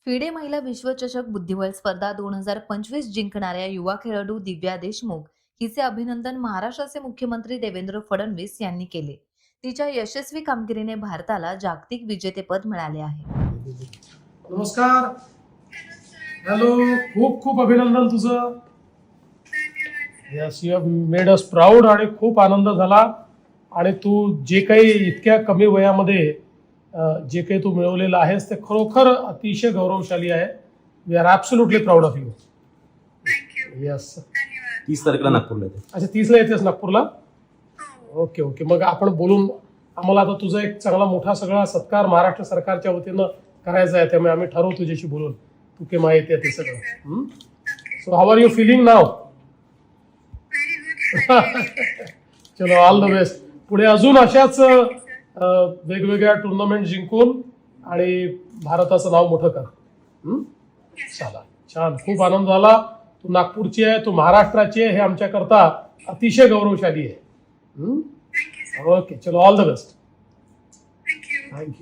FIDE महिला विश्वचषक बुद्धिबळ स्पर्धा 2025 जिंकणाऱ्या युवा खेळाडू दिव्या देशमुख हिचे अभिनंदन महाराष्ट्राचे मुख्यमंत्री देवेंद्र फडणवीस यांनी केले. तिच्या यशस्वी कामगिरीने भारताला जागतिक विजेतेपद मिळाले आहे. नमस्कार. हॅलो. खूप खूप अभिनंदन तुझं. Yes, you have made us proud आणि खूप आनंद झाला. आणि तू जे काही इतक्या कमी वयामध्ये जे काही तू मिळवलेलं आहेस ते खरोखर अतिशय गौरवशाली आहे. We are absolutely proud of you. Yes. 30 तारखेला नागपूरला येते. अच्छा, 30ला येतेस नागपूरला. Okay okay. मग आपण बोलून आम्हाला आता तुझा एक चांगला मोठा सगळा सत्कार महाराष्ट्र सरकारच्या वतीनं करायचा आहे. त्यामुळे आम्ही ठरवू तुझ्याशी बोलून तू केव्हा येते ते सगळं. So how are you feeling now? चलो, ऑल द बेस्ट. पुढे अजून अशाच वेगवेगळ्या टुर्नामेंट जिंकून आणि भारताचं नाव मोठं कर. चला, छान. खूप आनंद झाला. तू नागपूरची आहे, तू महाराष्ट्राची आहे, हे आमच्याकरता अतिशय गौरवशाली आहे. ओके, चलो, ऑल द बेस्ट. थँक्यू.